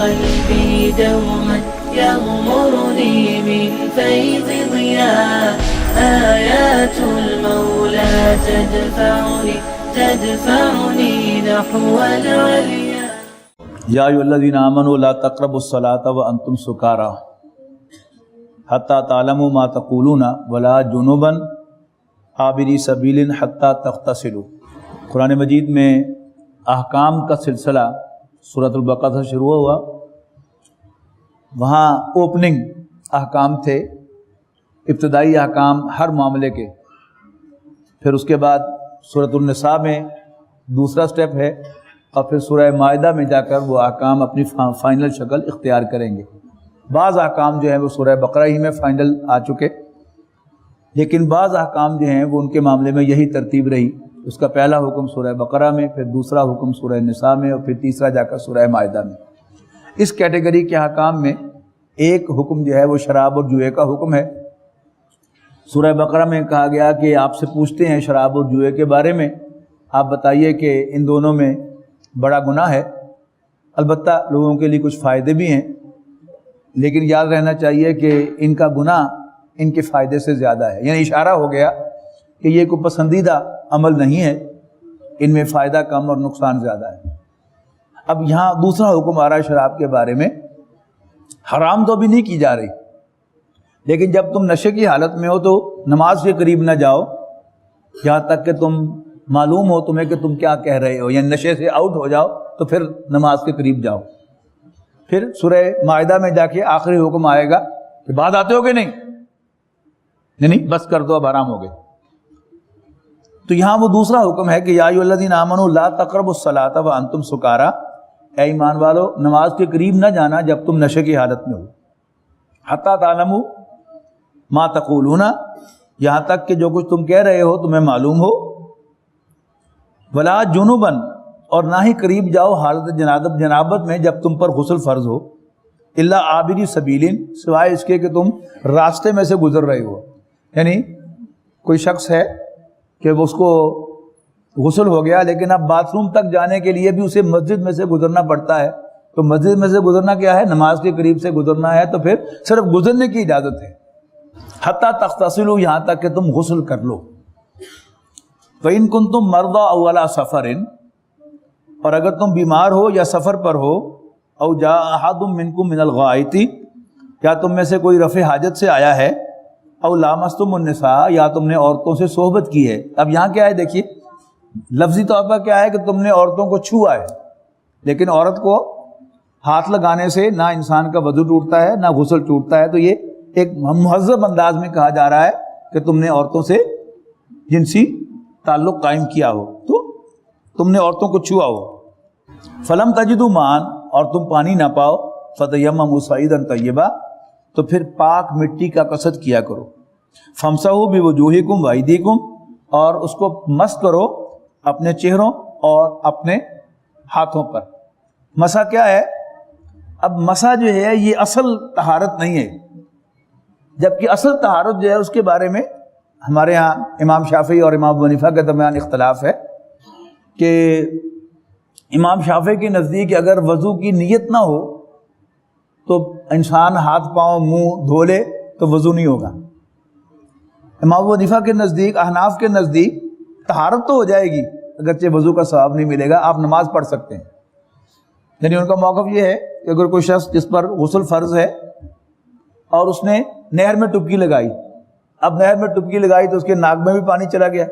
قلبي دوما يغمرني من فيض ضياء آيات المولى تدفعني نحو العليا. یا ایھا الذین آمنوا لا تقربوا الصلاۃ وانتم سکارى حتی تعلموا ما تقولون ولا جنبا عابری سبیل حتی تغتسلوا. قرآن مجید میں احکام کا سلسلہ سورۃ البقرہ سے شروع ہوا. وہاں اوپننگ احکام تھے، ابتدائی احکام ہر معاملے کے. پھر اس کے بعد سورۃ النساء میں دوسرا سٹیپ ہے، اور پھر سورہ مائدہ میں جا کر وہ احکام اپنی فائنل شکل اختیار کریں گے. بعض احکام جو ہیں وہ سورہ بقرہ ہی میں فائنل آ چکے، لیکن بعض احکام جو ہیں وہ ان کے معاملے میں یہی ترتیب رہی. اس کا پہلا حکم سورہ بقرہ میں، پھر دوسرا حکم سورہ نساء میں، اور پھر تیسرا جا کر سورہ مائدہ میں. اس کیٹیگری کے احکام میں ایک حکم جو ہے وہ شراب اور جوئے کا حکم ہے. سورہ بقرہ میں کہا گیا کہ آپ سے پوچھتے ہیں شراب اور جوئے کے بارے میں، آپ بتائیے کہ ان دونوں میں بڑا گناہ ہے. البتہ لوگوں کے لیے کچھ فائدے بھی ہیں، لیکن یاد رہنا چاہیے کہ ان کا گناہ ان کے فائدے سے زیادہ ہے. یعنی اشارہ ہو گیا کہ یہ کوئی پسندیدہ عمل نہیں ہے، ان میں فائدہ کم اور نقصان زیادہ ہے. اب یہاں دوسرا حکم آ رہا ہے شراب کے بارے میں. حرام تو ابھی نہیں کی جا رہی، لیکن جب تم نشے کی حالت میں ہو تو نماز کے قریب نہ جاؤ یہاں تک کہ تم معلوم ہو تمہیں کہ تم کیا کہہ رہے ہو. یعنی نشے سے آؤٹ ہو جاؤ تو پھر نماز کے قریب جاؤ. پھر سورہ مائدہ میں جا کے آخری حکم آئے گا کہ بعد آتے ہو کہ نہیں، بس کر دو اب حرام ہو گئے. تو یہاں وہ دوسرا حکم ہے کہ یا ایھا الذین آمنوا لا تقربوا الصلاۃ وانتم سکارى، اے ایمان والو نماز کے قریب نہ جانا جب تم نشے کی حالت میں ہو. حتی تعلموا ما تقولون، یہاں تک کہ جو کچھ تم کہہ رہے ہو تمہیں معلوم ہو. ولا جنبا، اور نہ ہی قریب جاؤ حالت جنابت میں جب تم پر غسل فرض ہو. الا عابری سبیل، سوائے اس کے کہ تم راستے میں سے گزر رہے ہو. یعنی کوئی شخص ہے کہ اس کو غسل ہو گیا لیکن اب باتھ روم تک جانے کے لیے بھی اسے مسجد میں سے گزرنا پڑتا ہے. تو مسجد میں سے گزرنا کیا ہے؟ نماز کے قریب سے گزرنا ہے، تو پھر صرف گزرنے کی اجازت ہے. حتی تغتسلوا، یہاں تک کہ تم غسل کر لو. فَإِن كُنتُم مَرْضَىٰ أَوْ عَلَىٰ سَفَرٍ، اور اگر تم بیمار ہو یا سفر پر ہو. أَوْ جَاءَ أَحَدٌ مِّنكُم مِّنَ الْغَائِطِ، یا تم میں سے کوئی رفع حاجت سے آیا ہے. أَوْ لَامَسْتُمُ النِّسَاءَ، یا تم نے عورتوں سے صحبت کی ہے. اب یہاں کیا ہے دیکھیے، لفظی طور پر کیا ہے کہ تم نے عورتوں کو چھوا ہے، لیکن عورت کو ہاتھ لگانے سے نہ انسان کا وضو ٹوٹتا ہے نہ غسل ٹوٹتا ہے. تو یہ ایک مہذب انداز میں کہا جا رہا ہے کہ تم نے عورتوں سے جنسی تعلق قائم کیا ہو، تو تم نے عورتوں کو چھوا ہو. فلم تجدوا ماء، اور تم پانی نہ پاؤ. فتیمموا صعیدا طیبا، تو پھر پاک مٹی کا قصد کیا کرو. فامسحوا بوجوہکم وایدیکم، اور اس کو مس کرو اپنے چہروں اور اپنے ہاتھوں پر. مسح کیا ہے؟ اب مسح جو ہے یہ اصل طہارت نہیں ہے، جبکہ اصل طہارت جو ہے اس کے بارے میں ہمارے ہاں امام شافعی اور امام ابو حنیفہ کے درمیان اختلاف ہے کہ امام شافعی کے نزدیک اگر وضو کی نیت نہ ہو تو انسان ہاتھ پاؤں منہ دھو لے تو وضو نہیں ہوگا. امام ابو حنیفہ کے نزدیک، احناف کے نزدیک طہارت تو ہو جائے گی اگرچہ وضو کا ثواب نہیں ملے گا، آپ نماز پڑھ سکتے ہیں. یعنی ان کا موقف یہ ہے کہ اگر کوئی شخص جس پر غسل فرض ہے اور اس نے نہر میں ڈبکی لگائی، اب نہر میں ڈبکی لگائی تو اس کے ناک میں بھی پانی چلا گیا،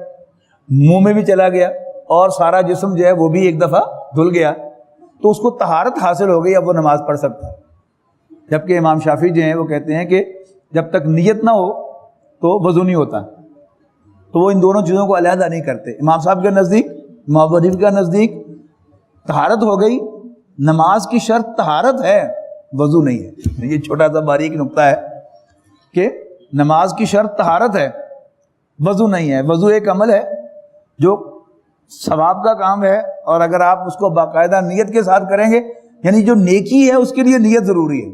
منہ میں بھی چلا گیا، اور سارا جسم جو ہے وہ بھی ایک دفعہ دھل گیا، تو اس کو طہارت حاصل ہو گئی، اب وہ نماز پڑھ سکتا ہے. جبکہ امام شافعی جو ہیں وہ کہتے ہیں کہ جب تک نیت نہ ہو تو وضو نہیں ہوتا. تو وہ ان دونوں چیزوں کو علیحدہ نہیں کرتے. امام صاحب کے نزدیک، امام ابو حنیفہ کے نزدیک طہارت ہو گئی، نماز کی شرط طہارت ہے، وضو نہیں ہے. یہ چھوٹا سا باریک نقطہ ہے کہ نماز کی شرط طہارت ہے، وضو نہیں ہے. وضو ایک عمل ہے جو ثواب کا کام ہے، اور اگر آپ اس کو باقاعدہ نیت کے ساتھ کریں گے، یعنی جو نیکی ہے اس کے لیے نیت ضروری ہے.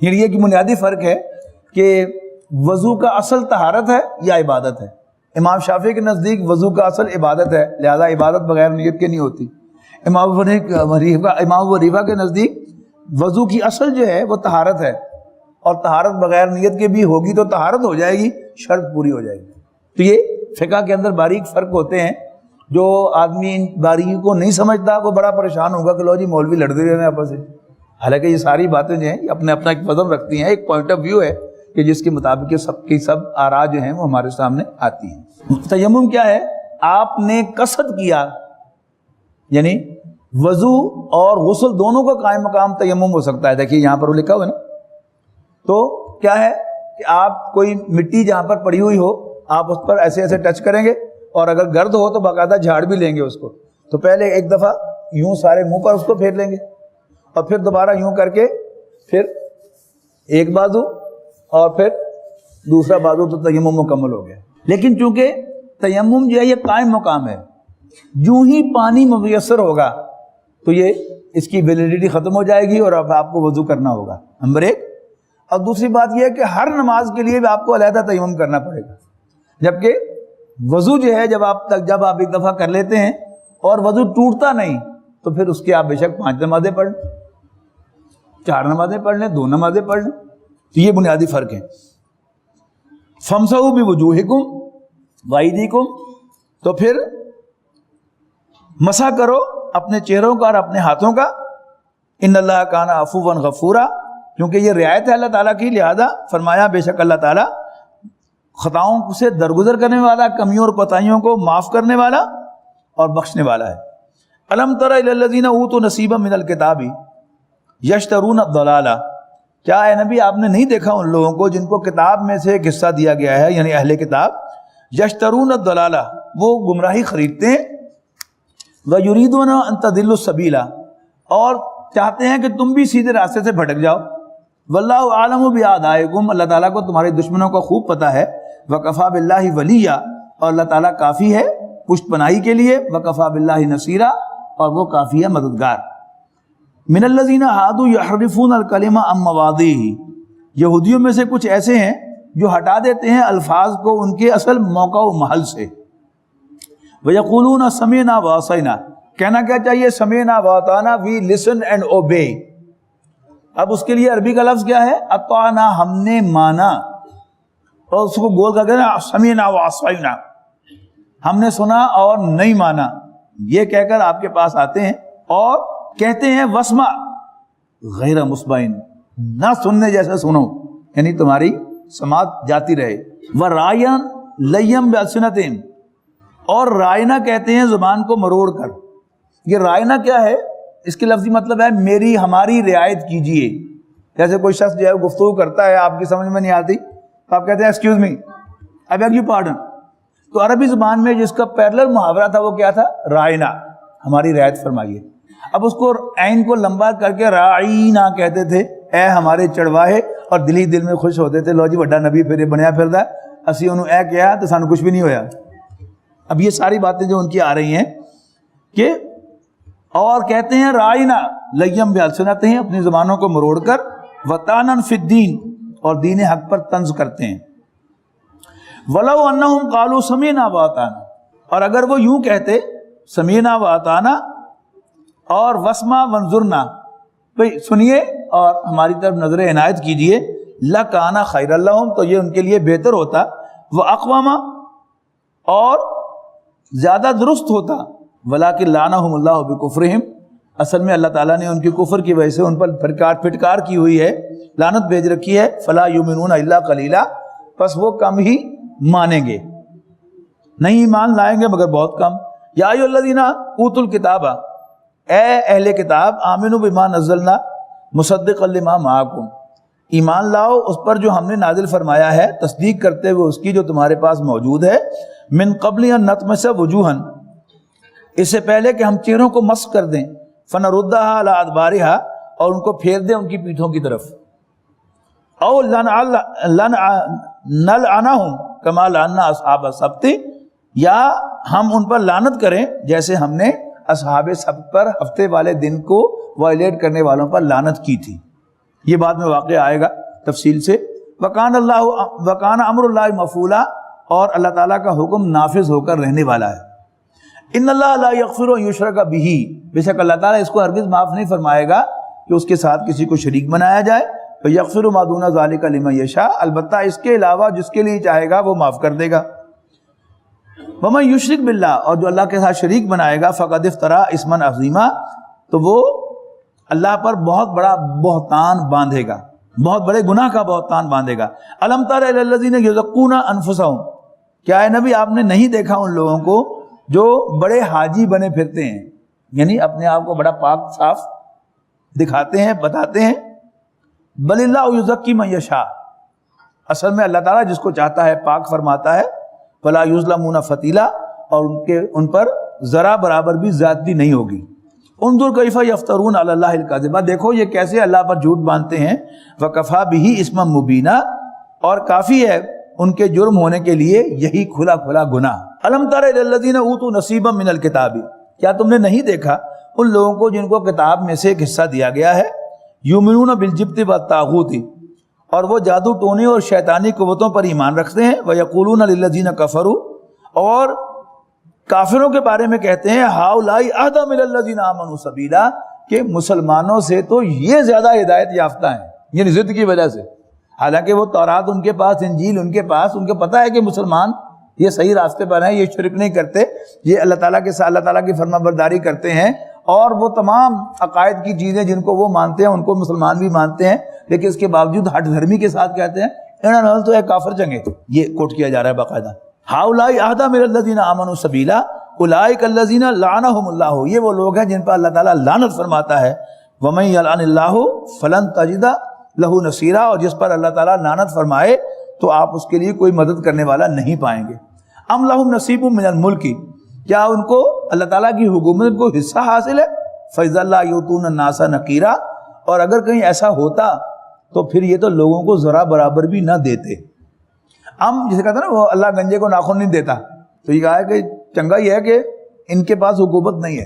یعنی یہ کہ بنیادی فرق ہے کہ وضو کا اصل طہارت ہے یا عبادت ہے. امام شافعی کے نزدیک وضو کا اصل عبادت ہے، لہذا عبادت بغیر نیت کے نہیں ہوتی. امام ابو حنیفہ کے نزدیک وضو کی اصل جو ہے وہ طہارت ہے، اور طہارت بغیر نیت کے بھی ہوگی تو طہارت ہو جائے گی، شرط پوری ہو جائے گی۔ تو یہ فقہ کے اندر باریک فرق ہوتے ہیں، جو آدمی ان باریکی کو نہیں سمجھتا وہ بڑا پریشان ہوگا کہ لو جی مولوی لڑتے رہے ہیں آپس میں، حالانکہ یہ ساری باتیں جو ہیں یہ اپنا ایک وزن رکھتی ہیں، ایک پوائنٹ آف ویو ہے کہ جس کے مطابق یہ سب کی سب آراء جو ہیں وہ ہمارے سامنے آتی ہیں۔ تیمم کیا ہے؟ آپ نے قصد کیا، یعنی وضو اور غسل دونوں کا قائم مقام تیمم ہو سکتا ہے۔ دیکھیے یہاں پر وہ لکھا ہوا ہے نا، تو کیا ہے کہ آپ کوئی مٹی جہاں پر پڑی ہوئی ہو آپ اس پر ایسے ایسے ٹچ کریں گے، اور اگر گرد ہو تو باقاعدہ جھاڑ بھی لیں گے اس کو، تو پہلے ایک دفعہ یوں سارے منہ پر اس کو پھیر لیں گے، اور پھر دوبارہ یوں کر کے پھر ایک بازو اور پھر دوسرا بازو، تو تیمم مکمل ہو گیا۔ لیکن چونکہ تیمم جو ہے یہ قائم مقام ہے، یوں ہی پانی میسر ہوگا تو یہ اس کی ویلیڈیٹی ختم ہو جائے گی اور اب آپ کو وضو کرنا ہوگا، نمبر ایک۔ اور دوسری بات یہ ہے کہ ہر نماز کے لیے بھی آپ کو علیحدہ تیمم کرنا پڑے گا، جبکہ وضو جو ہے جب آپ ایک دفعہ کر لیتے ہیں اور وضو ٹوٹتا نہیں تو پھر اس کی آپ بے شک 5 نمازیں پڑھ لیں، 4 نمازیں پڑھ لیں، 2 نمازیں پڑھ لیں، تو یہ بنیادی فرق ہے۔ فَامْسَحُوا بِوُجُوهِكُمْ وَأَيْدِيكُمْ، تو پھر مسح کرو اپنے چہروں کا اور اپنے ہاتھوں کا، ان اللہ کان عفوا غفورا، کیونکہ یہ رعایت ہے اللہ تعالیٰ کی، لہذا فرمایا بے شک اللہ تعالیٰ خطاؤں سے درگزر کرنے والا، کمیوں اور کوتاہیوں کو معاف کرنے والا اور بخشنے والا ہے۔ الم تر الی الذین اوتوا نصیبا من الکتاب یشترون الضلالہ، کیا اے نبی آپ نے نہیں دیکھا ان لوگوں کو جن کو کتاب میں سے ایک حصہ دیا گیا ہے، یعنی اہل کتاب، یشترون الضلالہ، وہ گمراہی خریدتے ہیں، ویریدون ان تضلوا السبیل، اور چاہتے ہیں کہ تم بھی سیدھے راستے سے بھٹک جاؤ، واللہ اعلم باعدائکم، اللہ تعالیٰ کو تمہارے دشمنوں کا خوب پتہ ہے، وکفی باللہ ولیا، اور اللہ تعالیٰ کافی ہے پشت پناہی کے لیے، وکفی باللہ نصیرا، اور وہ کافی ہے مددگار۔ من الذین ہادوا یحرفون الکلم عن مواضعہ، یہودیوں میں سے کچھ ایسے ہیں جو ہٹا دیتے ہیں الفاظ کو ان کے اصل موقع و محل سے، وَيَقُولُونَ سَمِعْنَا وَعَصَيْنَا، کہنا کیا چاہیے؟ سَمِعْنَا وَأَطَعْنَا، وی لسن اینڈ اوبے۔ اب اس کے لیے عربی کا لفظ کیا ہے؟ اطعنا، ہم نے مانا، اور اس کو گول کر کے سَمِعْنَا وَعَصَيْنَا، ہم نے سنا اور نہیں مانا، یہ کہہ کر آپ کے پاس آتے ہیں اور کہتے ہیں وَاسْمَعْ غَيْرَ مُسْمَعٍ، نہ سننے جیسا سنو، یعنی تمہاری سماعت جاتی رہے، وَرَائِيًا لَيًّا بِأَلْسِنَتِهِمْ، اور رائنا کہتے ہیں زبان کو مروڑ کر۔ یہ رائنا کیا ہے؟ اس کے لفظی مطلب ہے ہماری رعایت کیجئے۔ جیسے کوئی شخص جو ہے گفتگو کرتا ہے، آپ کی سمجھ میں نہیں آتی تو آپ کہتے ہیں excuse me, I beg you pardon, تو عربی زبان میں جس کا پیرلل محاورہ تھا وہ کیا تھا؟ رائنا، ہماری رعایت فرمائیے۔ اب اس کو عین کو لمبا کر کے رائنا کہتے تھے، اے ہمارے چڑواہے، اور دل ہی دل میں خوش ہوتے تھے، لو جی بڑا نبی پھر بنیا پھردا، اسی انہوں اے کیا تو سانو کچھ بھی نہیں ہویا۔ اب یہ ساری باتیں جو ان کی آ رہی ہیں کہ، اور کہتے ہیں رائنا لیم بِأَلْسِنَتِهِمْ، اپنی زبانوں کو مروڑ کر، وَطَعْنًا فِي الدِّينِ، اور دین حق پر طنز کرتے ہیں۔ وَلَوْ أَنَّهُمْ قَالُوا سَمِعْنَا وَأَطَعْنَا، اور اگر وہ یوں کہتے سَمِعْنَا وَأَطَعْنَا اور وَاسْمَعْ وَانظُرْنَا، بھئی سنیے اور ہماری طرف نظر عنایت کیجئے، لَكَانَ خَيْرًا لَهُمْ، تو یہ ان کے لیے بہتر ہوتا، وَأَقْوَمَ، اور زیادہ درست ہوتا، وَلَٰكِن لَعَنَهُمُ اللَّهُ بِكُفْرِهِمْ، اصل میں اللہ تعالیٰ نے ان کے کفر کی وجہ سے ان پر پھٹکار کی ہوئی ہے، لعنت بھیج رکھی ہے، فَلَا يُؤْمِنُونَ إِلَّا قَلِيلًا، پس وہ کم ہی مانیں گے، نہیں ایمان لائیں گے مگر بہت کم۔ یا ایھا الذین اوتوا الکتاب، اے اہل کتاب، آمنوا بما نزلنا مصدقا لما معکم، ایمان لاؤ اس پر جو ہم نے نازل فرمایا ہے، تصدیق کرتے ہوئے اس کی جو تمہارے پاس موجود ہے، من قبل ان نطمس وجوہا، اس سے پہلے کہ ہم چہروں کو مسح کر دیں، فنردھا علی ادبارہا، اور ان کو پھیر دیں ان کی پیٹھوں کی طرف، او نلعنہم کما لعنا اصحاب السبت، یا ہم ان پر لعنت کریں جیسے ہم نے اصحاب سبت پر ہفتے والے دن کو وائلیٹ کرنے والوں پر لعنت کی تھی۔ یہ بعد میں واقعہ آئے گا تفصیل سے۔ وکان امر اللہ مفعولا، اور اللہ تعالیٰ کا حکم نافذ ہو کر رہنے والا ہے۔ ان اللہ لا یغفر ان یشرک بہ، بے شک اللہ تعالیٰ اس کو ہرگز معاف نہیں فرمائے گا کہ اس کے ساتھ کسی کو شریک بنایا جائے. فیغفر ما دون ذلک لمن یشاء، البتہ اس کے علاوہ جس کے لیے چاہے گا وہ معاف کر دے گا. ومن یشرک باللہ، اور جو اللہ کے ساتھ شریک بنائے گا، فقد افترا اسما عظیما، تو وہ اللہ پر بہت بڑا بہتان باندھے گا، بہت بڑے گناہ کا بہتان باندھے گا. الم تر الی الذین یزکون انفسہم، کیا ہے نبی آپ نے نہیں دیکھا ان لوگوں کو جو بڑے حاجی بنے پھرتے ہیں، یعنی اپنے آپ کو بڑا پاک صاف دکھاتے ہیں، بتاتے ہیں. بل اللہ یزکی من یشاء، اصل میں اللہ تعالیٰ جس کو چاہتا ہے پاک فرماتا ہے. فلا یظلمون فتیلا، اور ان پر ذرا برابر بھی زیادتی نہیں ہوگی. انظر کیف یفترون علی اللہ الکذب، دیکھو یہ کیسے اللہ پر جھوٹ باندھتے ہیں. وکفی بہ اسما مبینا، اور کافی ہے ان کے جرم ہونے کے لیے یہی کھلا کھلا گناہ. الم تر الی الذین اوتوا نصیبا من الکتاب، کیا تم نے نہیں دیکھا ان لوگوں کو جن کو کتاب میں سے ایک حصہ دیا گیا ہے. یؤمنون بالجبت والطاغوت، اور وہ جادو ٹونے اور شیطانی قوتوں پر ایمان رکھتے ہیں. ویقولون للذین کفروا، اور کافروں کے بارے میں کہتے ہیں ہؤلاء اہدی من الذین آمنوا سبیلا، کہ مسلمانوں سے تو یہ زیادہ ہدایت یافتہ ہیں، یعنی ضد کی وجہ سے. حالانکہ وہ تورات ان کے پاس، انجیل ان کے پاس، ان کو پتہ ہے کہ مسلمان یہ صحیح راستے پر ہیں، یہ شرک نہیں کرتے، یہ اللہ تعالیٰ کے ساتھ اللہ تعالیٰ کی فرما برداری کرتے ہیں، اور وہ تمام عقائد کی چیزیں جن کو وہ مانتے ہیں ان کو مسلمان بھی مانتے ہیں. لیکن اس کے باوجود ہٹ دھرمی کے ساتھ کہتے ہیں انہوں نے تو ایک کافر چنگے. یہ کوٹ کیا جا رہا ہے باقاعدہ. ہؤلاء اہدی من الذین آمنوا سبیلا اولئک الذین لعنہم اللہ، یہ وہ لوگ ہیں جن پر اللہ تعالیٰ لعنت فرماتا ہے. ومن یلعن اللہ فلن تجد لہ نصیرا، اور جس پر اللہ تعالیٰ لعنت فرمائے تو آپ اس کے لیے کوئی مدد کرنے والا نہیں پائیں گے. ام لہم نصیب من الملک، کیا ان کو اللہ تعالیٰ کی حکومت کو حصہ حاصل ہے. فإذا لا یؤتون الناس نقیرا، اور اگر کہیں ایسا ہوتا تو پھر یہ تو لوگوں کو ذرا برابر بھی نہ دیتے. جسے کہتے ہیں نا وہ اللہ گنجے کو ناخن نہیں دیتا، تو یہ کہا ہے کہ چنگا یہ ہے کہ ان کے پاس حکومت نہیں ہے.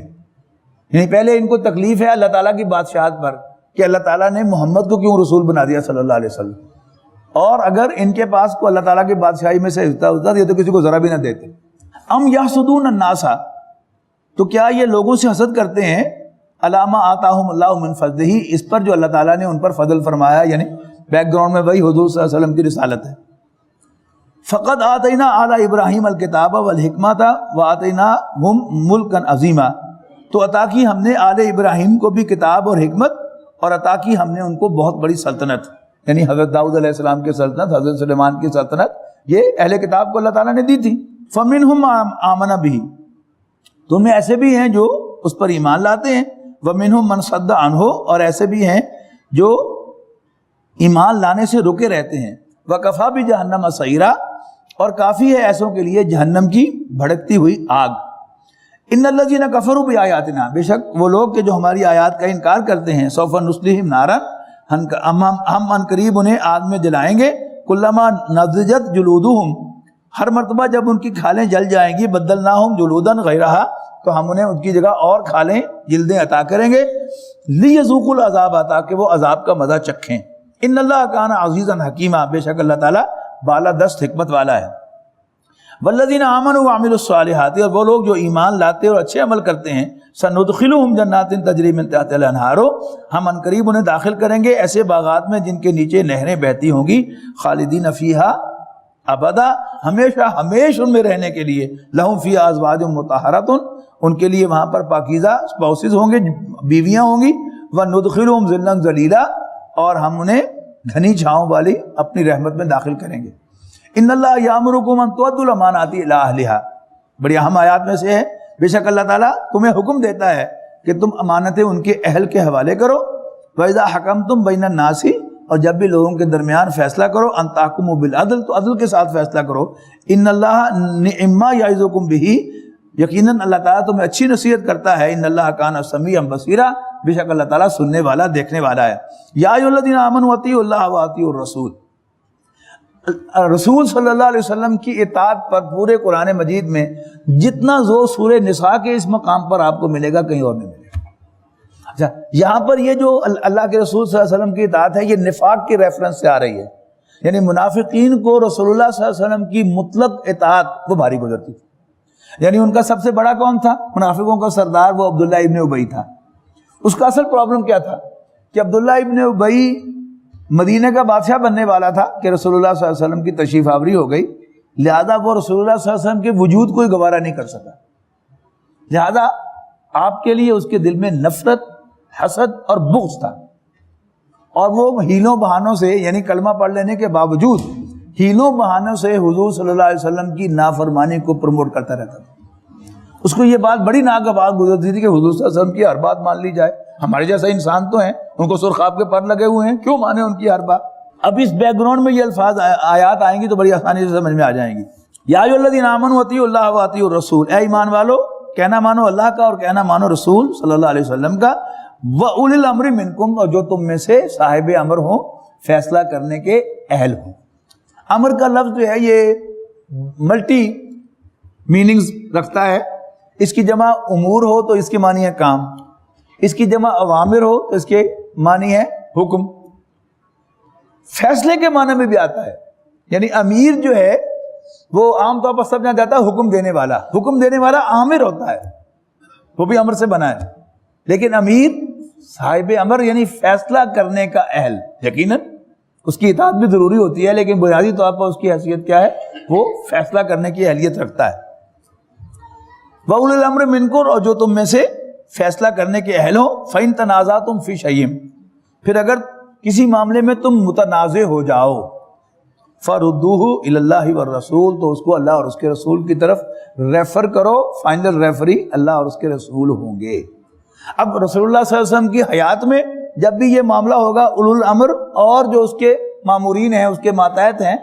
یعنی پہلے ان کو تکلیف ہے اللہ تعالیٰ کی بادشاہت پر کہ اللہ تعالیٰ نے محمد کو کیوں رسول بنا دیا صلی اللہ علیہ وسلم، اور اگر ان کے پاس کو اللہ تعالیٰ کی بادشاہی میں سے حصہ ہوتا یہ تو کسی کو ذرا بھی نہ دیتے. ام یحسدون الناس، تو کیا یہ لوگوں سے حسد کرتے ہیں علی ما آتاہم اللہ من فضلہ، اس پر جو اللہ تعالیٰ نے ان پر فضل فرمایا. یعنی بیک گراؤنڈ میں وہی حضور صلی اللہ علیہ وسلم کی رسالت ہے. فقد آتینا آل ابراہیم الکتاب والحکمۃ وآتیناہم ملکا عظیما، تو عطا کی ہم نے آل ابراہیم کو بھی کتاب اور حکمت، اور عطا کی ہم نے ان کو بہت بڑی سلطنت، یعنی حضرت داؤد علیہ السلام کی سلطنت، حضرت سلیمان کی سلطنت، یہ اہل کتاب کو اللہ تعالیٰ نے دی تھی. فمنہم آمن بہ، تو ان میں ایسے بھی ہیں جو اس پر ایمان لاتے ہیں. ومنہم من صد عنہ، اور ایسے بھی ہیں جو ایمان لانے سے رکے رہتے ہیں. وکفی بجہنم سعیرا، اور کافی ہے ایسوں کے لیے جہنم کی بھڑکتی ہوئی آگ. ان الذین کفروا بآیاتنا، بے شک وہ لوگ کہ جو ہماری آیات کا انکار کرتے ہیں، سوف نصلیہم نارا، ہم ان قریب انہیں آگ میں جلائیں گے. کلما نضجت جلودہم، ہر مرتبہ جب ان کی کھالیں جل جائیں گی، بدلناہم جلودا غیرہا، تو ہم انہیں ان کی جگہ اور کھالیں جلدیں عطا کریں گے. لیذوقوا العذاب، تاکہ وہ عذاب کا مزہ چکھیں. ان اللہ کان عزیزا حکیما، بے شک اللہ تعالیٰ بالا دست حکمت والا ہے. والذین آمنوا وعملوا الصالحات، اور وہ لوگ جو ایمان لاتے اور اچھے عمل کرتے ہیں، سندخلہم جنات تجری من تحتہا الانہار، ہم ان قریب انہیں داخل کریں گے ایسے باغات میں جن کے نیچے نہریں بہتی ہوں گی. خالدین فیہا ابدا، ہمیشہ ہمیشہ ان میں رہنے کے لیے. لہم فیہا ازواج مطہرۃ، ان کے لیے وہاں پر پاکیزہ اسپاؤسز ہوں گے، بیویاں ہوں گی. وندخلہم ظلا ظلیلا، اور ہم انہیں گھنی چھاؤں والی اپنی رحمت میں داخل کریں گے. ان اللہ یامرکم ان تؤدوا الامانات الی اہلھا، بڑی اہم آیات میں سے ہے. بے شک اللہ تعالیٰ تمہیں حکم دیتا ہے کہ تم امانتیں ان کے اہل کے حوالے کرو. وَإِذَا حَكَمْتُمْ بَيْنَ النَّاسِ، اور جب بھی لوگوں کے درمیان فیصلہ کرو، ان تحکموا بالعدل، تو عدل کے ساتھ فیصلہ کرو. ان اللہ نعم ما یعظکم بہ، یقیناً اللہ تعالیٰ تمہیں اچھی نصیحت کرتا ہے. ان اللہ کان سمیعا بصیرا، بے شک اللہ تعالیٰ سننے والا دیکھنے والا ہے. یا ایھا الذین آمنوا اطیعوا اللہ واطیعوا الرسول، رسول صلی اللہ علیہ وسلم کی اطاعت پر پورے قرآن مجید میں جتنا زور سورہ نساء کے اس مقام پر آپ کو ملے گا کہیں اور نہیں ملے گا. اچھا، یہاں پر یہ جو اللہ کے رسول صلی اللہ علیہ وسلم کی اطاعت ہے، یہ نفاق کے ریفرنس سے آ رہی ہے. یعنی منافقین کو رسول اللہ صلی اللہ علیہ وسلم کی مطلق اطاعت وہ بھاری گزرتی تھی. یعنی ان کا سب سے بڑا کون تھا؟ منافقوں کا سردار وہ عبداللہ ابن ابی تھا. اس کا اصل پرابلم کیا تھا کہ عبداللہ ابن ابی مدینہ کا بادشاہ بننے والا تھا کہ رسول اللہ صلی اللہ علیہ وسلم کی تشریف آوری ہو گئی، لہذا وہ رسول اللہ صلی اللہ علیہ وسلم کے وجود کو ہی گوارا نہیں کر سکا. لہذا آپ کے لیے اس کے دل میں نفرت، حسد اور بغض تھا، اور وہ ہیلوں بہانوں سے، یعنی کلمہ پڑھ لینے کے باوجود ہیلوں بہانوں سے حضور صلی اللہ علیہ وسلم کی نافرمانی کو پروموٹ کرتا رہتا تھا. اس کو یہ بات بڑی ناگوار گزرتی تھی کہ حضور صلی اللہ علیہ وسلم کی ہر بات مان لی جائے. ہمارے جیسا انسان تو ہیں، ان کو سرخاب کے پر لگے ہوئے ہیں، کیوں مانے ان کی ہر بات. اب اس بیک گراؤنڈ میں یہ الفاظ آیات آئیں گی تو بڑی آسانی سے سمجھ میں آ جائیں گی. یا ایھا الذین آمنوا اطیعوا اللہ واطیعوا الرسول، اے ایمان والو کہنا مانو اللہ کا اور کہنا مانو رسول صلی اللہ علیہ وسلم کا. وَأُولِي الْأَمْرِ مِنْكُمْ، اور جو تم میں سے صاحب امر ہوں، فیصلہ کرنے کے اہل ہوں. امر کا لفظ جو ہے یہ ملٹی میننگز رکھتا ہے. اس کی جمع امور ہو تو اس کے معنی ہے کام، اس کی جمع اوامر ہو تو اس کے معنی ہے حکم. فیصلے کے معنی میں بھی آتا ہے، یعنی امیر جو ہے وہ عام طور پر سب جانا جاتا ہے حکم دینے والا. حکم دینے والا آمر ہوتا ہے، وہ بھی امر سے بنا ہے، لیکن امیر صاحب امر یعنی فیصلہ کرنے کا اہل. یقیناً اس کی اطاعت بھی ضروری ہوتی ہے، لیکن بنیادی طور پر اس کی حیثیت کیا ہے؟ وہ فیصلہ کرنے کی اہلیت رکھتا ہے. وَأُولِي الْأَمْرِ مِنْكُمْ، اور جو تم میں سے فیصلہ کرنے کے اہل ہو. فَإِن تَنَازَعْتُمْ فِي شَيْءٍ، پھر اگر کسی معاملے میں تم متنازع ہو جاؤ، فَرُدُّوهُ إِلَى اللَّهِ وَالرَّسُولِ، تو اس کو اللہ اور اس کے رسول کی طرف ریفر کرو. فائنل ریفری اللہ اور اس کے رسول ہوں گے. اب رسول اللہ صلی اللہ علیہ وسلم کی حیات میں جب بھی یہ معاملہ ہوگا اولو الامر اور جو اس کے مامورین ہیں، اس کے ماتحت ہیں،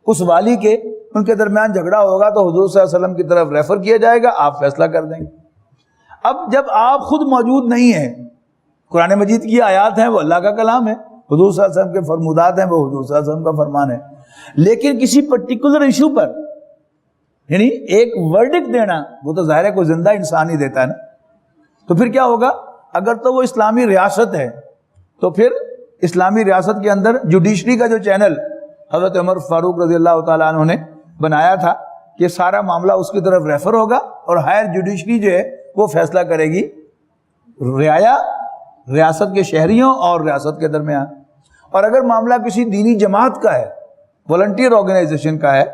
اس والی کے، ان کے درمیان جھگڑا ہوگا تو حضور صلی اللہ علیہ وسلم کی طرف ریفر کیا جائے گا، آپ فیصلہ کر دیں گے. اب جب آپ خود موجود نہیں ہیں، قرآن مجید کی آیات ہیں وہ اللہ کا کلام ہے، حضور صلی اللہ علیہ وسلم کے فرمودات ہیں وہ حضور صلی اللہ علیہ وسلم کا فرمان ہے، لیکن کسی پرٹیکولر ایشو پر یعنی ایک ورڈکٹ دینا وہ تو ظاہر ہے کوئی زندہ انسان ہی دیتا ہے نا. تو پھر کیا ہوگا؟ اگر تو وہ اسلامی ریاست ہے تو پھر اسلامی ریاست کے اندر جوڈیشری کا جو چینل حضرت عمر فاروق رضی اللہ تعالیٰ عنہ نے بنایا تھا کہ سارا معاملہ اس کی طرف ریفر ہوگا اور ہائر جوڈیشری جو ہے وہ فیصلہ کرے گی ریاست کے شہریوں اور ریاست کے درمیان. اور اگر معاملہ کسی دینی جماعت کا ہے، والنٹیئر آرگنائزیشن کا ہے،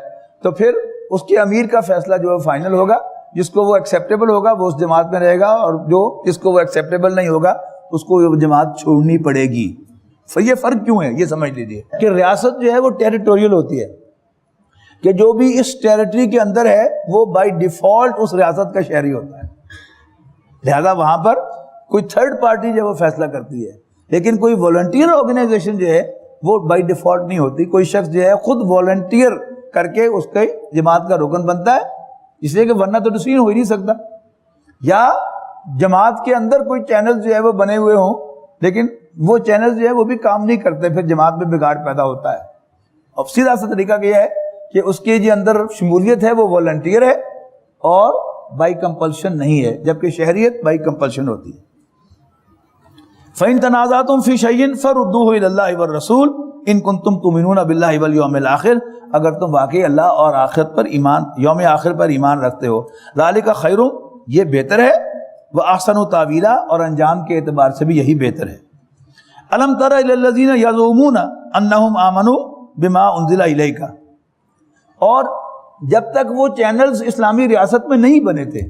تو پھر اس کے امیر کا فیصلہ جو ہے فائنل ہوگا. جس کو وہ ایکسیپٹیبل ہوگا وہ اس جماعت میں رہے گا، اور جو جس کو وہ ایکسیپٹیبل نہیں ہوگا اس کو وہ جماعت چھوڑنی پڑے گی. یہ فرق کیوں ہے یہ سمجھ لیجیے کہ ریاست جو ہے وہ ٹیریٹوریل ہوتی ہے، کہ جو بھی اس ٹیریٹری کے اندر ہے وہ بائی ڈیفالٹ اس ریاست کا شہری ہوتا ہے. لہذا وہاں پر کوئی تھرڈ پارٹی جو ہے وہ فیصلہ کرتی ہے، لیکن کوئی والنٹیئر آرگنائزیشن جو ہے وہ بائی ڈیفالٹ نہیں ہوتی. کوئی شخص جو ہے خود والنٹیئر کر کے اس کے جماعت کا رکن بنتا ہے، اس لیے کہ ورنہ تو ڈسیزن ہو ہی نہیں سکتا. یا جماعت کے اندر کوئی چینل جو ہے وہ بنے ہوئے ہوں، لیکن وہ چینل جو ہے وہ بھی کام نہیں کرتے، پھر جماعت میں بگاڑ پیدا ہوتا ہے. اب سیدھا سا طریقہ یہ ہے کہ اس کے جو اندر شمولیت ہے وہ والنٹیئر ہے اور بائی کمپلشن نہیں ہے، جبکہ شہریت بائی کمپلشن ہوتی ہے. فَإِن تَنَازَعْتُمْ فِي شَيْءٍ فَرُدُّوهُ إِلَى اللَّهِ وَالرَّسُولِ إِن كُنتُمْ تُؤْمِنُونَ بِاللَّهِ وَالْيَوْمِ الْآخِرِ، اگر تم واقعی اللہ اور آخرت پر ایمان، یوم آخر پر ایمان رکھتے ہو. ذَلِكَ خَيْرٌ، یہ بہتر ہے، وَأَحْسَنُ تَأْوِيلًا، اور انجام کے اعتبار سے بھی یہی بہتر ہے. أَلَمْ تَرَ إِلَى الَّذِينَ يَزْعُمُونَ أَنَّهُمْ آمَنُوا بِمَا أُنزِلَ إِلَيْكَ، اور جب تک وہ چینلز اسلامی ریاست میں نہیں بنے تھے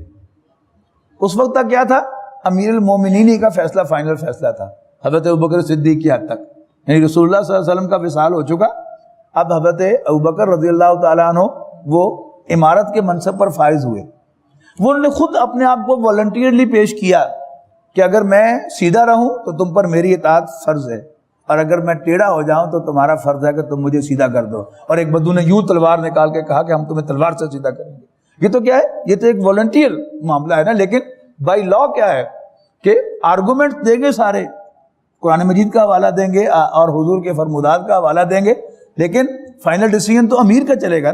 اس وقت تک کیا تھا؟ امیر المومنین کا فیصلہ فائنل فیصلہ تھا، حضرت ابوبکر صدیق کی حد تک. یعنی رسول اللہ صلی اللہ علیہ وسلم کا وصال ہو چکا، اب حضرت ابوبکر رضی اللہ تعالیٰ عنہ وہ امارت کے منصب پر فائز ہوئے. وہ انہوں نے خود اپنے آپ کو والنٹیئرلی پیش کیا کہ اگر میں سیدھا رہوں تو تم پر میری اطاعت فرض ہے، اور اگر میں ٹیڑھا ہو جاؤں تو تمہارا فرض ہے کہ تم مجھے سیدھا کر دو. اور ایک بدو نے یوں تلوار نکال کے کہا کہ ہم تمہیں تلوار سے سیدھا کریں گے. یہ تو کیا ہے؟ یہ تو ایک والنٹیئر معاملہ ہے نا. لیکن بائی لا کیا ہے کہ آرگومنٹ دیں گے، سارے قرآن مجید کا حوالہ دیں گے اور حضور کے فرمودات کا حوالہ دیں گے، لیکن فائنل ڈیسیژن تو امیر کا چلے گا.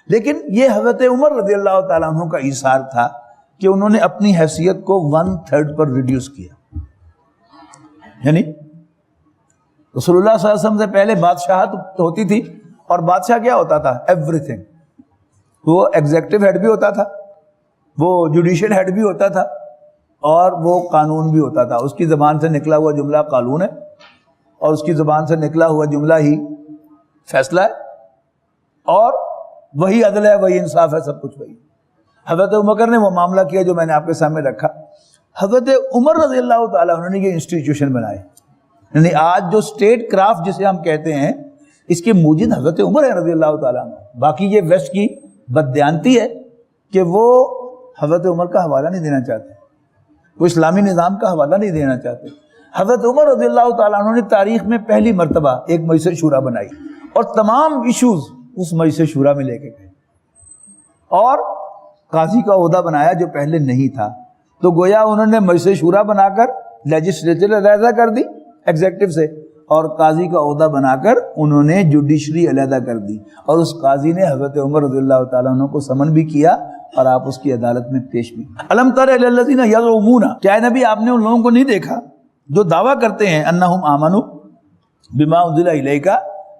لیکن یہ حضرت عمر رضی اللہ تعالیٰ عنہ کا ایثار تھا کہ انہوں نے اپنی حیثیت کو 1/3 پر ریڈیوس کیا. یعنی رسول اللہ صلی اللہ علیہ وسلم سے پہلے بادشاہت ہوتی تھی، اور بادشاہ کیا ہوتا تھا؟ Every thing. وہ ایگزیکٹو ہیڈ بھی ہوتا تھا، وہ جوڈیشل ہیڈ بھی ہوتا تھا اور وہ قانون بھی ہوتا تھا. اس کی زبان سے نکلا ہوا جملہ قانون ہے اور اس کی زبان سے نکلا ہوا جملہ ہی فیصلہ ہے, اور وہی عدل ہے, وہی انصاف ہے, سب کچھ وہی. حضرت عمر نے وہ معاملہ کیا جو میں نے آپ کے سامنے رکھا. حضرت عمر رضی اللہ تعالیٰ عنہ نے یہ انسٹیٹیوشن بنائے, یعنی آج جو اسٹیٹ کرافٹ جسے ہم کہتے ہیں اس کے موجد حضرت عمر ہے رضی اللہ تعالیٰ عنہ. باقی یہ ویسٹ کی بددیانتی ہے کہ وہ حضرت عمر کا حوالہ نہیں دینا چاہتے, وہ اسلامی نظام کا حوالہ نہیں دینا چاہتے. حضرت عمر رضی اللہ تعالیٰ عنہ نے تاریخ میں پہلی مرتبہ ایک مجلس شورا بنائی اور تمام ایشوز اس مجلس شورا میں لے کے گئے, اور قاضی کا عہدہ بنایا جو پہلے نہیں تھا. تو گویا انہوں نے مجلس شورا بنا کر لیجسلیچر علیحدہ کر دی ایگزیکٹو سے, اور قاضی کا عہدہ بنا کر انہوں نے جوڈیشری علیحدہ کر دی, اور اس قاضی نے حضرت عمر رضی اللہ تعالیٰ عنہ کو سمن بھی کیا اور آپ اس کی عدالت میں پیش بھی. الم تر الی الذین یزعمون, کیا نبی آپ نے ان لوگوں کو نہیں دیکھا جو دعویٰ کرتے ہیں انہم آمنوا بما انزل الیک,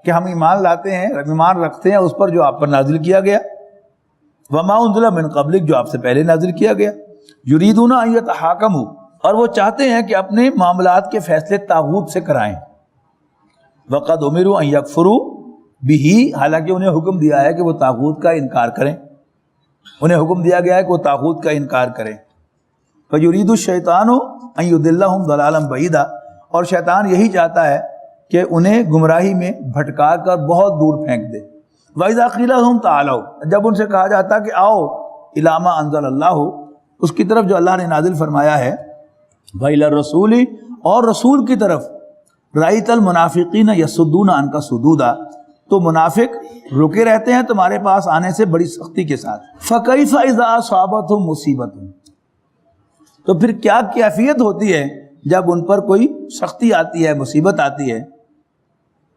کہ ہم ایمان لاتے ہیں, ایمان رکھتے ہیں اس پر جو آپ پر نازل کیا گیا, وما انزل من قبلک, جو آپ سے پہلے نازل کیا گیا, یریدون ان یتحاکموا, اور وہ چاہتے ہیں کہ اپنے معاملات کے فیصلے طاغوت سے کرائیں, وقد امروا ان یکفروا بہ, حالانکہ انہیں حکم دیا ہے کہ وہ طاغوت کا انکار کریں, انہیں حکم دیا گیا ہے کہ وہ طاغوت کا انکار کریں. فیرید الشیطان ان یضلہم ضلالا بعیدا, اور شیطان یہی چاہتا ہے کہ انہیں گمراہی میں بھٹکا کر بہت دور پھینک دے. وَإِذَا قِيلَ لَهُمْ تَعَالَوْا, جب ان سے کہا جاتا کہ آؤ إِلَىٰ مَا أَنزَلَ اللَّهُ, اس کی طرف جو اللہ نے نازل فرمایا ہے, وَإِلَى الرَّسُولِ, اور رسول کی طرف, رَأَيْتَ الْمُنَافِقِينَ يَصُدُّونَ عَنْكَ صُدُودًا, تو منافق رکے رہتے ہیں تمہارے پاس آنے سے بڑی سختی کے ساتھ. فَكَيْفَ إِذَا أَصَابَتْهُمْ مُصِيبَةٌ, تو پھر کیا کیفیت ہوتی ہے جب ان پر کوئی سختی آتی ہے, مصیبت آتی ہے,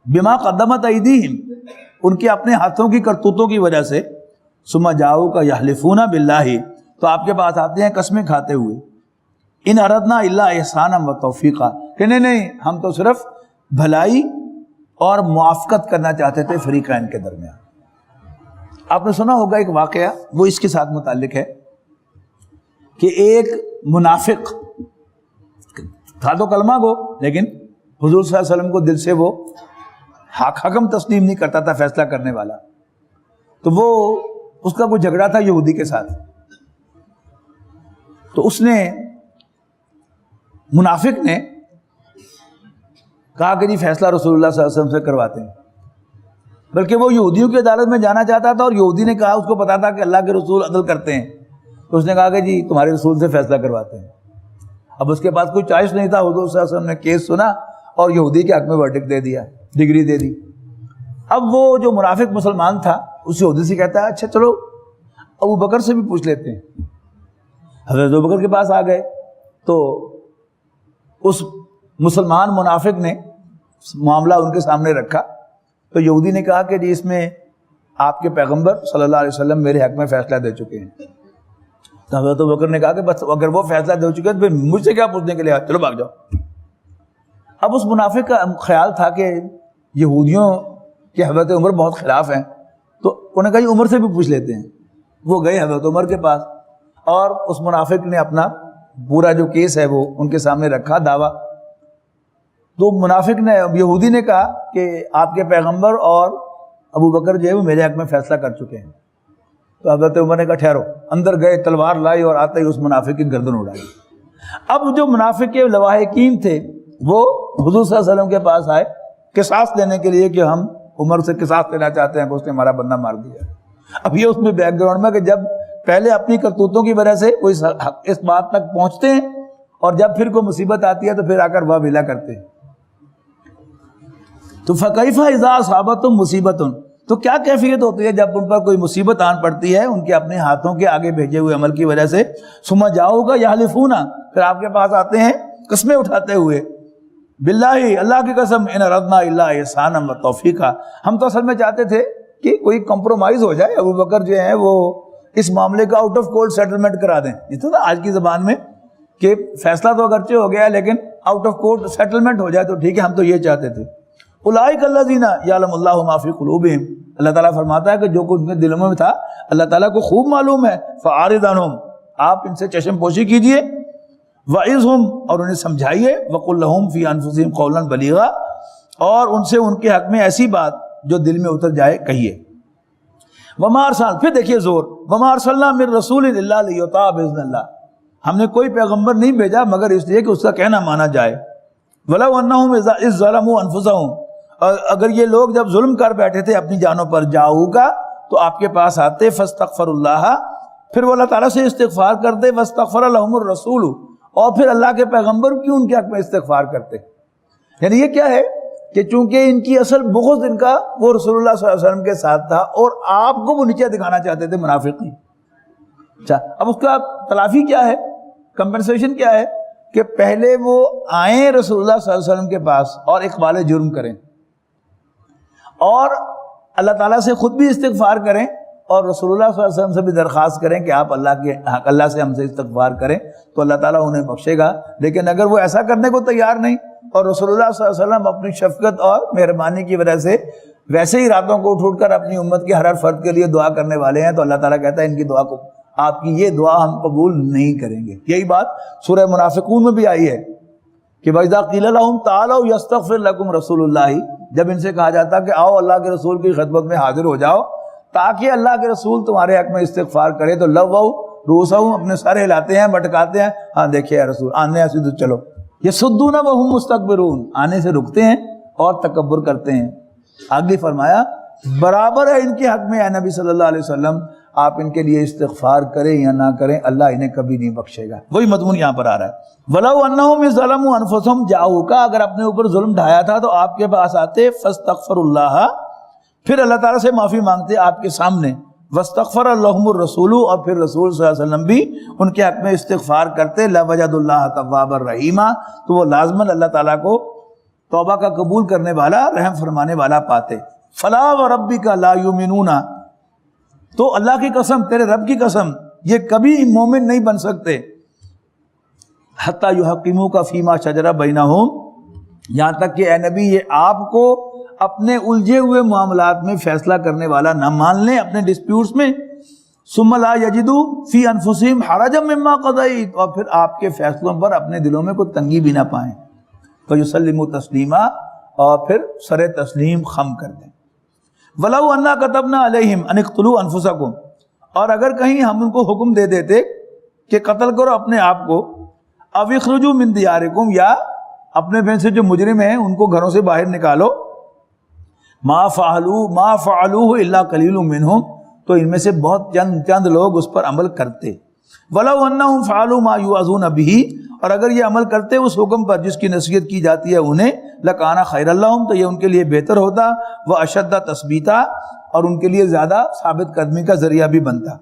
بما قدمت ایدیہم, ان کے اپنے ہاتھوں کی کرتوتوں کی وجہ سے, ثم جاؤک یحلفون باللہ, تو آپ کے پاس آتے ہیں قسمیں کھاتے ہوئے, ان اردنا الا احسانا و توفیقا, کہ نہیں ہم تو صرف بھلائی اور موافقت کرنا چاہتے تھے فریقین کے درمیان. آپ نے سنا ہوگا ایک واقعہ, وہ اس کے ساتھ متعلق ہے کہ ایک منافق تھا تو کلمہ گو, لیکن حضور صلی اللہ علیہ وسلم کو دل سے وہ حکم تسلیم نہیں کرتا تھا, فیصلہ کرنے والا. تو وہ اس کا کوئی جھگڑا تھا یہودی کے ساتھ, تو اس نے منافق نے کہا کہ جی فیصلہ رسول اللہ صلی اللہ علیہ وسلم سے کرواتے ہیں, بلکہ وہ یہودیوں کی عدالت میں جانا چاہتا تھا, اور یہودی نے کہا, اس کو پتا تھا کہ اللہ کے رسول عدل کرتے ہیں, تو اس نے کہا کہ جی تمہارے رسول سے فیصلہ کرواتے ہیں. اب اس کے پاس کوئی چوائس نہیں تھا, حضور صلی اللہ علیہ وسلم نے کیس سنا اور یہودی کے حق میں ورڈکٹ دے دیا, ڈگری دے دی. اب وہ جو منافق مسلمان تھا اس یہودی سے کہتا ہے اچھا چلو ابو بکر سے بھی پوچھ لیتے ہیں. حضرت ابو بکر کے پاس آ گئے تو اس مسلمان منافق نے معاملہ ان کے سامنے رکھا, تو یہودی نے کہا کہ جی اس میں آپ کے پیغمبر صلی اللہ علیہ وسلم میرے حق میں فیصلہ دے چکے ہیں. تو حضرت ابو بکر نے کہا کہ بس اگر وہ فیصلہ دے چکے ہیں تو پھر مجھ سے کیا پوچھنے کے لیے, چلو بھاگ جاؤ. اب اس منافق کا خیال تھا کہ یہودیوں کے حضرت عمر بہت خلاف ہیں, تو انہوں نے کہا یہ عمر سے بھی پوچھ لیتے ہیں. وہ گئے حضرت عمر کے پاس, اور اس منافق نے اپنا پورا جو کیس ہے وہ ان کے سامنے رکھا, دعویٰ. تو منافق نے, یہودی نے کہا کہ آپ کے پیغمبر اور ابو بکر جو ہے وہ میرے حق میں فیصلہ کر چکے ہیں. تو حضرت عمر نے کہا ٹھہرو, اندر گئے, تلوار لائی اور آتے ہی اس منافق کی گردن اڑائی. اب جو منافق کے لواحقین تھے وہ حضور صلی اللہ علیہ وسلم کے پاس آئے قصاص لینے کے لیے کہ ہم عمر سے قصاص لینا چاہتے ہیں کہ اس نے ہمارا بندہ مار دیا. اب یہ اس میں بیک گراؤنڈ میں کہ جب پہلے اپنی کرتوتوں کی وجہ سے کوئی اس بات تک پہنچتے ہیں, اور جب پھر کوئی مصیبت آتی ہے تو پھر آ کر واہ ویلا کرتے ہیں. تو فَكَيْفَ إِذَا أَصَابَتْهُمْ مُصِيبَةٌ, تو کیا کیفیت ہوتی ہے جب ان پر کوئی مصیبت آن پڑتی ہے ان کے اپنے ہاتھوں کے آگے بھیجے ہوئے عمل کی وجہ سے. ثُمَّ جَاؤكَ يَحْلِفُونَ, پھر آپ کے پاس آتے ہیں قسمیں اٹھاتے ہوئے, باللہ, اللہ کی قسم, ان اردنا الا احسانا و توفیقا, ہم تو اصل میں چاہتے تھے کہ کوئی کمپرومائز ہو جائے, ابو بکر جو ہیں وہ اس معاملے کا آؤٹ آف کورٹ سیٹلمنٹ کرا دیں. یہ تو نا آج کی زبان میں کہ فیصلہ تو اگرچہ ہو گیا ہے لیکن آؤٹ آف کورٹ سیٹلمنٹ ہو جائے تو ٹھیک ہے, ہم تو یہ چاہتے تھے. اولئک الذین یعلم اللہ ما فی قلوبہم, اللہ تعالیٰ فرماتا ہے کہ جو کچھ ان کے دلوں میں تھا اللہ تعالیٰ کو خوب معلوم ہے. فاعرض عنہم, آپ ان سے چشم پوشی کیجئے، وعظہم اور انہیں سمجھائیے، وقل لہم فی انفسہم قولا بلیغا اور ان سے ان کے حق میں ایسی بات جو دل میں اتر جائے کہیے۔ وما ارسلنا، پھر دیکھیے زور، وما ارسلنا من رسول الا لیطاع باذن اللہ، ہم نے کوئی پیغمبر نہیں بھیجا مگر اس لیے کہ اس کا کہنا مانا جائے۔ ولو انہم اذ ظلموا انفسہم، اور اگر یہ لوگ جب ظلم کر بیٹھے تھے اپنی جانوں پر، جاؤگا تو آپ کے پاس آتے، فاستغفر اللہ، پھر وہ اللہ تعالیٰ سے استغفار کرتے، واستغفر لہم الرسول، اور پھر اللہ کے پیغمبر کیوں ان کے حق میں استغفار کرتے۔ یعنی یہ کیا ہے کہ چونکہ ان کی اصل بغض ان کا وہ رسول اللہ صلی اللہ علیہ وسلم کے ساتھ تھا اور آپ کو وہ نیچے دکھانا چاہتے تھے منافقین۔ اچھا، اب اس کا تلافی کیا ہے، کمپنسیشن کیا ہے کہ پہلے وہ آئیں رسول اللہ صلی اللہ علیہ وسلم کے پاس اور اقبال جرم کریں اور اللہ تعالیٰ سے خود بھی استغفار کریں اور رسول اللہ صلی اللہ علیہ وسلم سے بھی درخواست کریں کہ آپ اللہ سے ہم سے استغفار کریں تو اللہ تعالیٰ انہیں بخشے گا۔ لیکن اگر وہ ایسا کرنے کو تیار نہیں اور رسول اللہ صلی اللہ علیہ وسلم اپنی شفقت اور مہربانی کی وجہ سے ویسے ہی راتوں کو اٹھ کر اپنی امت کے ہر فرد کے لیے دعا کرنے والے ہیں، تو اللہ تعالیٰ کہتا ہے ان کی دعا کو، آپ کی یہ دعا ہم قبول نہیں کریں گے۔ یہی بات سورہ منافقون میں بھی آئی ہے کہ وَإِذَا قِيلَ لَهُمْ تَعَالَوْا يَسْتَغْفِرْ لَكُمْ رَسُولُ اللَّهِ، جب ان سے کہا جاتا کہ آؤ اللہ کے رسول کی خدمت میں حاضر ہو جاؤ تاکہ اللہ کے رسول تمہارے حق میں استغفار کرے، تو لووا رؤوسہم، اپنے سر ہلاتے ہیں، بٹکاتے ہیں، ہاں دیکھیں یا رسول آنے ایسے تو چلو، یصدون وہم مستکبرون، آنے سے رکتے ہیں اور تکبر کرتے ہیں۔ آگے فرمایا برابر ہے ان کے حق میں اے نبی صلی اللہ علیہ وسلم، آپ ان کے لیے استغفار کریں یا نہ کریں، اللہ انہیں کبھی نہیں بخشے گا۔ وہی مضمون یہاں پر آ رہا ہے، وَلَوْ أَنَّهُمْ إِذْ ظَلَمُوا أَنفُسَهُمْ جَاءُوكَ، اگر اپنے اوپر ظلم ڈھایا تھا تو آپ کے پاس آتے، فَاسْتَغْفَرُوا اللَّهَ، پھر اللہ تعالیٰ سے معافی مانگتے آپ کے سامنے، وَاسْتَغْفَرَ لَهُمُ الرَّسُولُ، اور پھر رسول صلی اللہ علیہ وسلم بھی ان کے حق میں استغفار کرتے، لَوَجَدُوا اللَّهَ تَوَّابًا رَحِيمًا، تو وہ لازماً اللہ تعالیٰ کو توبہ کا قبول کرنے والا، رحم فرمانے والا پاتے۔ فَلَا وَرَبِّكَ لَا يُؤْمِنُونَ، تو اللہ کی قسم، تیرے رب کی قسم، یہ کبھی مومن نہیں بن سکتے، حَتَّى يُحَكِّمُوكَ فِيمَا شَجَرَ بَيْنَهُمْ، یہاں تک کہ اے نبی یہ آپ کو اپنے الجھے ہوئے معاملات میں فیصلہ کرنے والا نہ مان لیں اپنے ڈسپیوٹس میں، ثُمَّ لَا يَجِدُوا فِي أَنفُسِهِمْ حَرَجًا مِّمَّا قَضَيْتَ، اور پھر آپ کے فیصلوں پر اپنے دلوں میں کوئی تنگی بھی نہ پائیں، فَيُسَلِّمُوا تَسْلِيمًا، اور پھر سر تسلیم خم کر دیں۔ وَلَوْ أَنَّا كَتَبْنَا عَلَيْهِمْ أَنِ اقْتُلُوا أَنفُسَكُمْ، اور اگر کہیں ہم ان کو حکم دے دیتے کہ قتل کرو اپنے آپ کو، أَوْ اخْرُجُوا مِن دِيَارِكُمْ، یا اپنے میں سے جو مجرم ہیں ان کو گھروں سے باہر نکالو، ما فعلوه الا قلیل منہم، تو ان میں سے بہت چند لوگ اس پر عمل کرتے۔ وَلَوْ أَنَّهُمْ فَعَلُوا مَا يُوعَظُونَ بِهِ، اور اگر یہ عمل کرتے اس حکم پر جس کی نصیحت کی جاتی ہے انہیں، لَكَانَ خَيْرًا لَهُمْ، تو یہ ان کے لیے بہتر ہوتا، وَأَشَدَّ تَثْبِيتًا، اور ان کے لیے زیادہ ثابت قدمی کا ذریعہ بھی بنتا۔